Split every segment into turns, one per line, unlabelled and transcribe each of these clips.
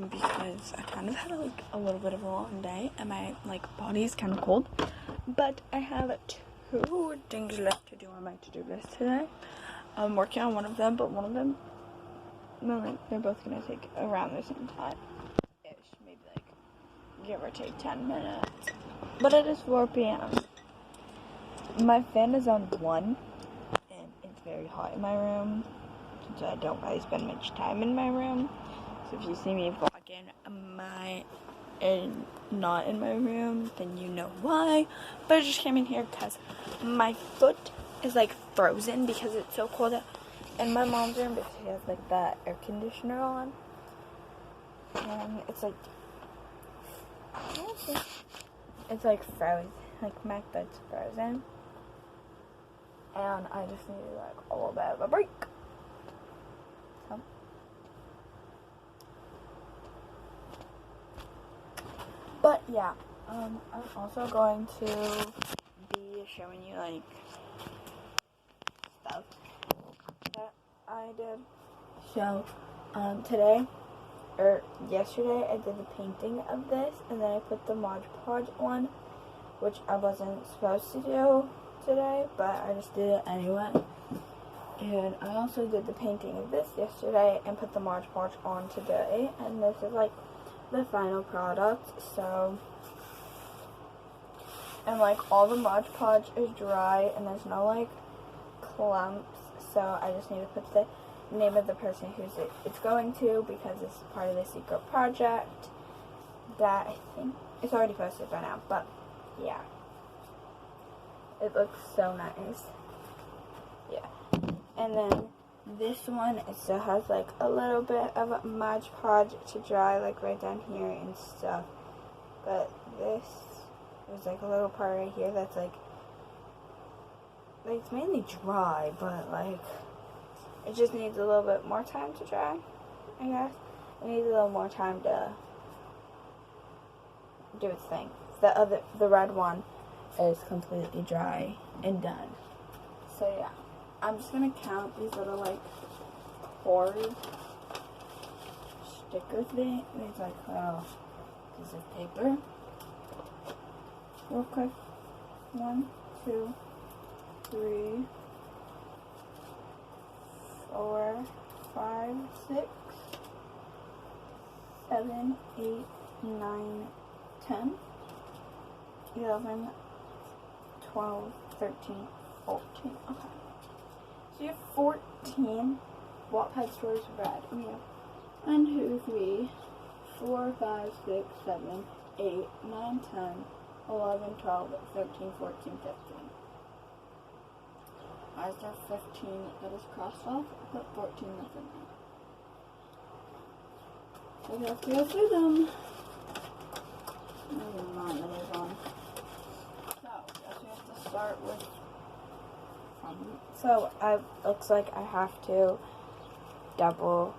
because I kind of had a little bit of a long day and my body is kind of cold. But I have 2 things left to do on my to-do list today. I'm working on one of them, but one of them, they're both gonna take around the same time. Maybe give or take 10 minutes. But it is 4 p.m. My fan is on 1, and it's very hot in my room, so I don't really spend much time in my room. So if you see me vlogging not in my room, then you know why. But I just came in here because my foot is frozen because it's so cold in my mom's room, because she has that air conditioner on, and it's frozen, my foot's frozen, and I just need a little bit of a break. So but yeah, I'm also going to be showing you stuff that I did. So today or yesterday I did the painting of this, and then I put the Mod Podge on, which I wasn't supposed to do today, but I just did it anyway. And I also did the painting of this yesterday and put the Mod Podge on today, and this is the final product. So, and all the Mod Podge is dry and there's no clumps, so I just need to put the name of the person it's going to, because it's part of the secret project that I think it's already posted by now. But yeah, it looks so nice. Yeah. And then this one, it still has a little bit of Mod Podge to dry right down here and stuff, but this there's a little part right here that's it's mainly dry, but it just needs a little bit more time to dry, I guess. It needs a little more time to do its thing. The red one is completely dry and done. So yeah, I'm just gonna count these little cord sticker thing. These little pieces of paper. Real quick. 1, 2, 3, 4, 5, 6, 7, 8, 9, 10, 11, 12, 13, 14. Okay. So you have 14 Wattpad stories read. We have 1, 2, 3, 4, 5, 6, 7, 8, 9, 10, 11, 12, 13, 14, 15. Why is there 15 that is crossed off, but 14 that's in there? So we have to go through them. Maybe not another one. So, I guess we have to start with so looks like I have to double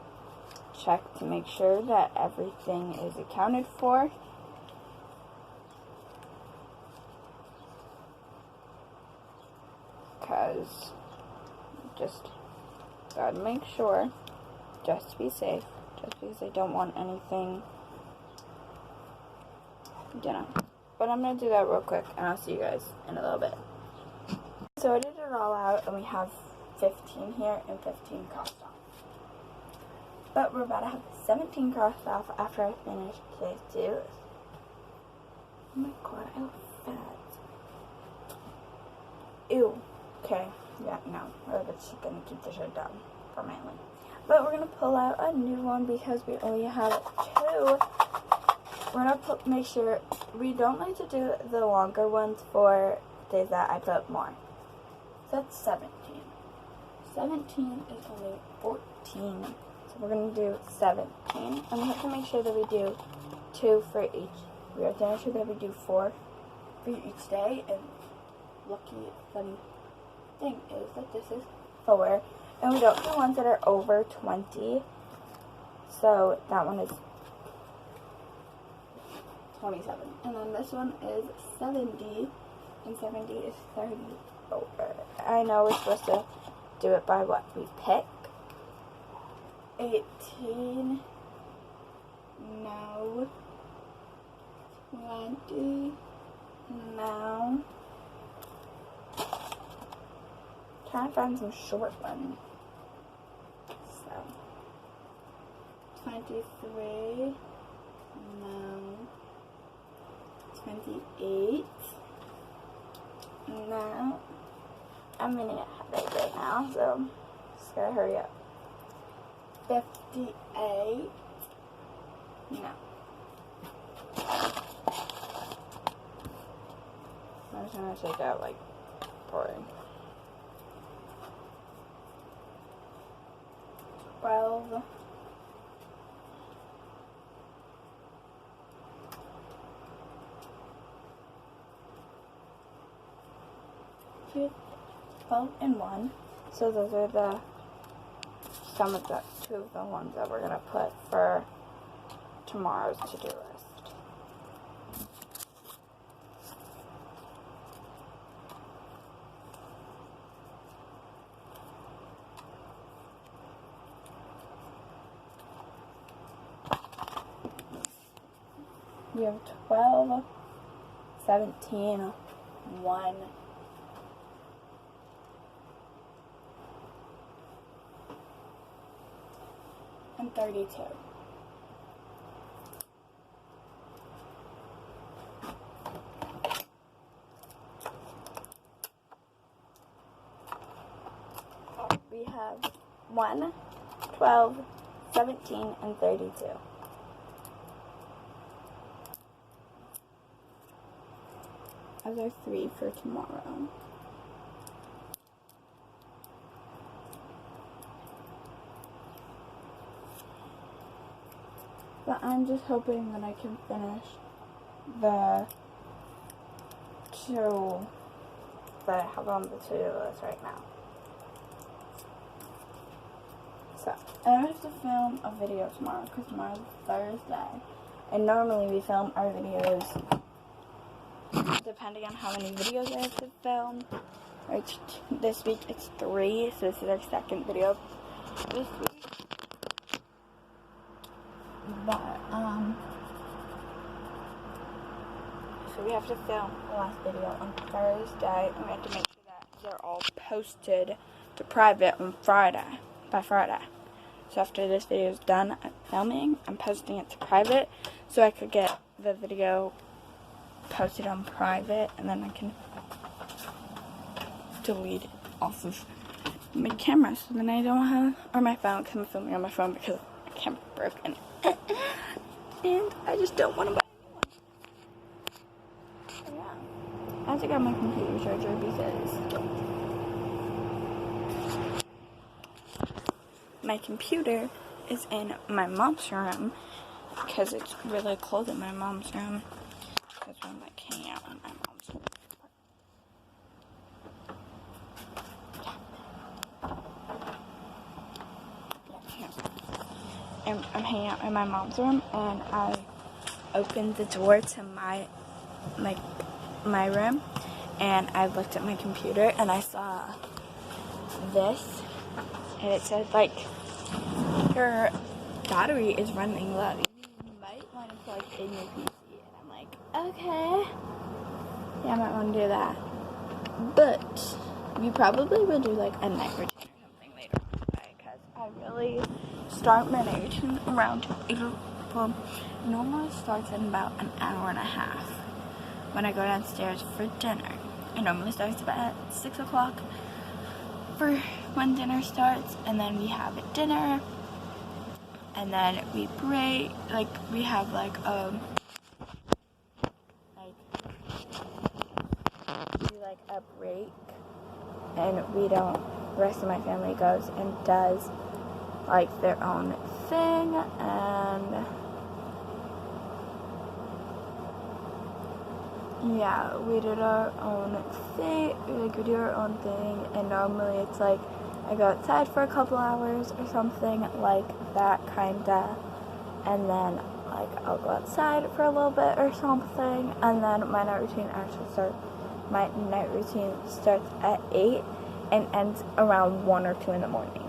check to make sure that everything is accounted for. Because just gotta make sure, just to be safe, just because I don't want anything, But I'm gonna do that real quick, and I'll see you guys in a little bit. So I did it all out, and we have 15 here and 15 crossed off. But we're about to have 17 crossed off after I finish today's to-do list. Oh my god, I look fat. Ew. Okay, yeah, no, we're just gonna keep the shirt down permanently. But we're gonna pull out a new one because we only have 2. We're gonna make sure we don't like to do the longer ones for days that I put more. So that's 17. 17 is only 14. So we're gonna do 17, and we have to make sure that we do 2 for each. We have to make sure that we do 4 for each day. And lucky, funny thing is that this is 4, and we don't do ones that are over 20. So that one is 27, and then this one is 70, and 70 is 30 over. I know we're supposed to do it by what we pick. 18, No. 20. No. Trying to find some short ones. So. 23. No. 28. No. I'm getting a headache right now, so just gotta hurry up. 58. No. I'm just gonna take out like 40. 12. 12 and 1. So those are the some of the 2 of the ones that we're gonna put for tomorrow's to-do list. We have 12, 17, 1, and 32. We have 1, 12, 17, and 32. Those are 3 for tomorrow. But I'm just hoping that I can finish the 2 that I have on the to-do list right now. So, I have to film a video tomorrow because tomorrow's Thursday. And normally we film our videos depending on how many videos I have to film. Like this week it's 3, so this is our second video this week. But, so we have to film the last video on Thursday, and we have to make sure that they're all posted to private on Friday, by Friday. So after this video is done filming, I'm posting it to private, so I could get the video posted on private, and then I can delete it off of my camera, so then I don't have, or my phone, because I'm filming on my phone because my camera's broken. And I just don't want to buy a new one. So yeah, I have to get my computer charger because my computer is in my mom's room because it's really cold in my mom's room. Because we're like hanging out in my mom's room. And I'm hanging out in my mom's room, and I opened the door to my room, and I looked at my computer, and I saw this, and it said like your battery is running low. You might want to plug in your PC, and I'm like, okay, yeah, I might want to do that, but we probably will do like a night routine or something later today, because I really start my night routine around 8 o'clock. Normally starts in about an hour and a half when I go downstairs for dinner. It normally starts about 6 o'clock for when dinner starts, and then we have dinner, and then we break, like we have like a break, and we don't, the rest of my family goes and does like their own thing, and yeah, we did our own thing, like we do our own thing, and normally it's like I go outside for a couple hours or something like that kinda, and then like I'll go outside for a little bit or something, and then my night routine starts at 8 and ends around 1 or 2 in the morning.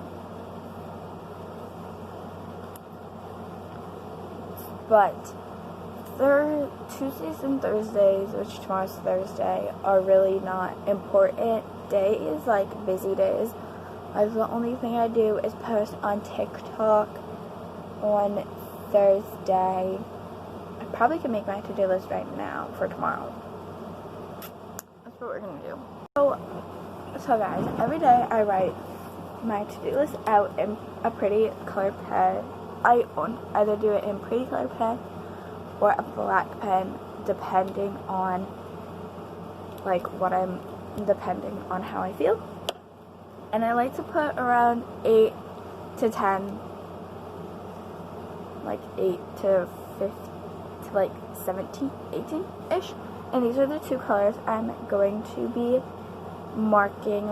but Tuesdays and Thursdays, which tomorrow's Thursday, are really not important days, like busy days. Like, the only thing I do is post on TikTok on Thursday. I probably can make my to-do list right now for tomorrow. That's what we're gonna do. So guys, every day I write my to-do list out in a pretty color pen. I either do it in pretty color pen or a black pen, depending on depending on how I feel. And I like to put around 8 to 10, like 8 to 15 to like 17, 18-ish. And these are the two colors I'm going to be marking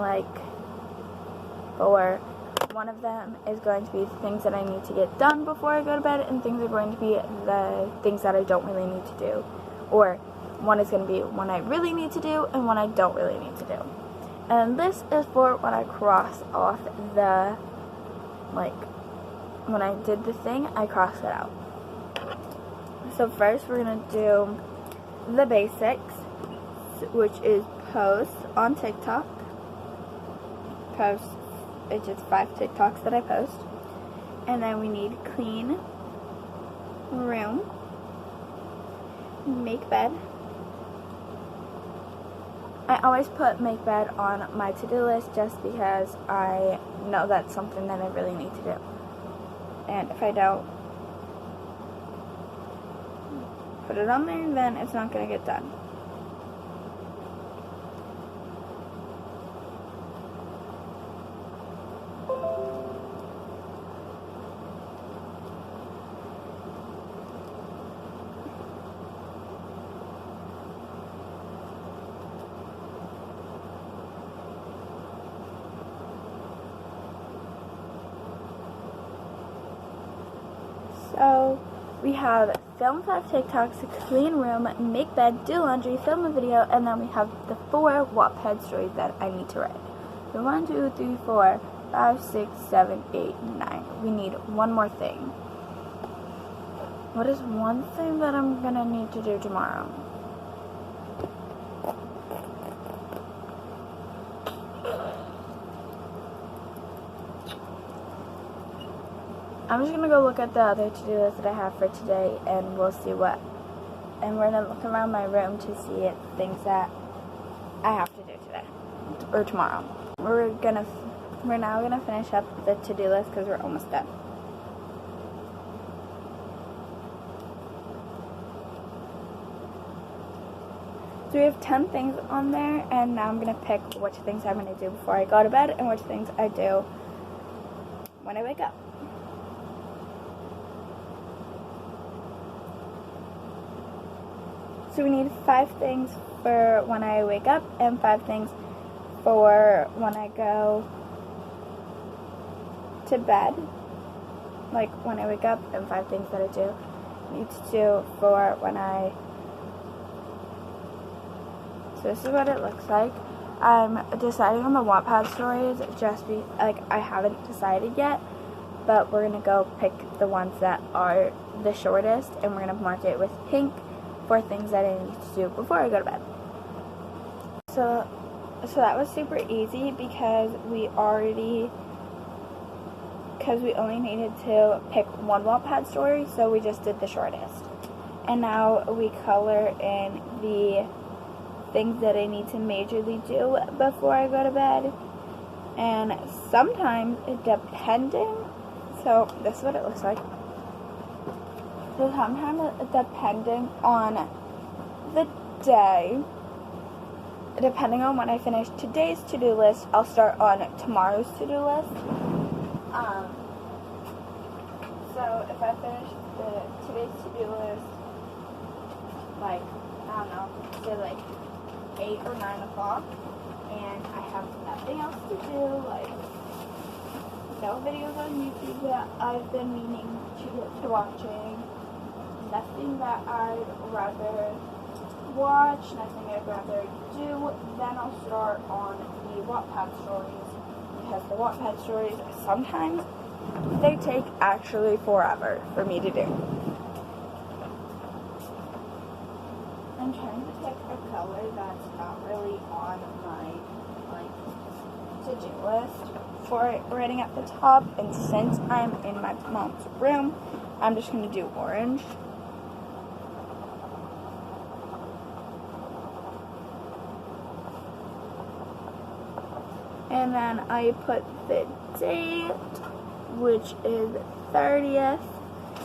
for. One of them is going to be the things that I need to get done before I go to bed, and things are going to be the things that I don't really need to do. Or one is going to be one I really need to do and one I don't really need to do. And this is for when I cross off when I did the thing, I crossed it out. So first we're going to do the basics, which is post on TikTok. It's just 5 TikToks that I post. And then we need clean room, make bed. I always put make bed on my to-do list just because I know that's something that I really need to do. And if I don't put it on there, then it's not going to get done. So we have film 5 TikToks, clean room, make bed, do laundry, film a video, and then we have the 4 Wattpad stories that I need to write. So 1, 2, 3, 4, 5, 6, 7, 8, 9. We need one more thing. What is one thing that I'm gonna need to do tomorrow? I'm just going to go look at the other to-do list that I have for today, and we'll see what. And we're going to look around my room to see things that I have to do today or tomorrow. We're now going to finish up the to-do list because we're almost done. So we have 10 things on there, and now I'm going to pick which things I'm going to do before I go to bed and which things I do when I wake up. So we need 5 things for when I wake up and 5 things for when I go to bed. Like when I wake up, and 5 things that I need to do for when So this is what it looks like. I'm deciding on the Wattpad stories, I haven't decided yet, but we're going to go pick the ones that are the shortest, and we're going to mark it with pink for things that I need to do before I go to bed. So that was super easy because we only needed to pick one Wattpad story, so we just did the shortest. And now we color in the things that I need to majorly do before I go to bed. And sometimes, so this is what it looks like. So sometimes, depending on the day, depending on when I finish today's to-do list, I'll start on tomorrow's to-do list. So if I finish today's to-do list, I don't know, say 8 or 9 o'clock, and I have nothing else to do, no videos on YouTube that I've been meaning to get to watching, nothing that I'd rather watch, nothing I'd rather do, then I'll start on the Wattpad stories, because the Wattpad stories, sometimes they take actually forever for me to do. color that's not really on my to-do list for writing at the top, and since I'm in my mom's room, I'm just going to do orange. And then I put the date, which is 30th.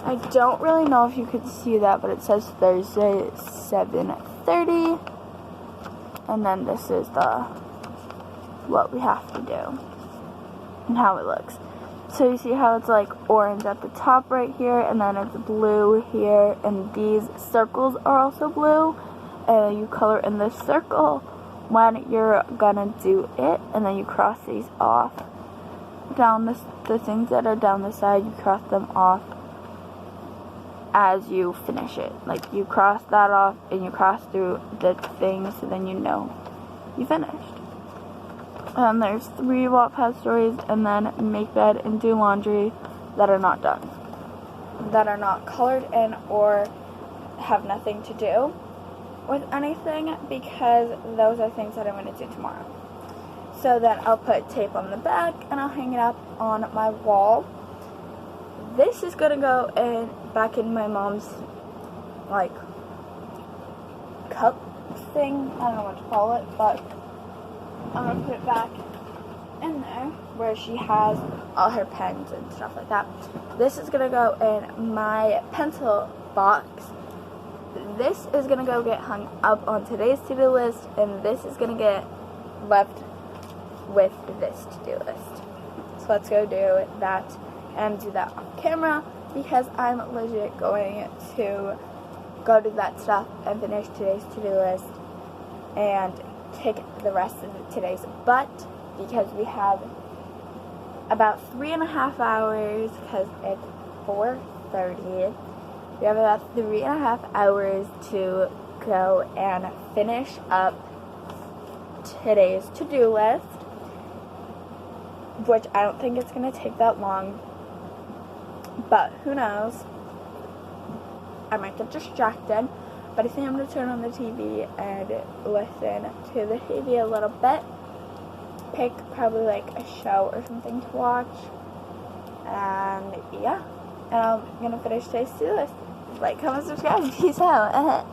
I don't really know if you could see that, but it says Thursday 7:30. And then this is what we have to do and how it looks. So you see how it's like orange at the top right here, and then it's blue here, and these circles are also blue, and you color in the circle when you're gonna do it, and then you cross these off. Down the things that are down the side, you cross them off as you finish it. Like, you cross that off and you cross through the thing, so then you know you finished. There's 3 Wattpad stories, and then make bed and do laundry that are not done, that are not colored in or have nothing to do with anything, because those are things that I'm going to do tomorrow. So then I'll put tape on the back and I'll hang it up on my wall. This is going to go back in my mom's like cup thing. I don't know what to call it, but I'm going to put it back in there where she has all her pens and stuff like that. This is going to go in my pencil box. This is going to go get hung up on today's to-do list, and this is going to get left with this to-do list. So let's go do that and do that on camera, because I'm legit going to go do that stuff and finish today's to-do list and kick the rest of today's butt, because we have about 3.5 hours, because it's 4:30. We have about 3.5 hours to go and finish up today's to-do list, which I don't think it's going to take that long, but who knows. I might get distracted, but I think I'm going to turn on the TV and listen to the TV a little bit, pick probably like a show or something to watch, and yeah, and I'm going to finish today's to-do list. Like, comment, subscribe, peace out.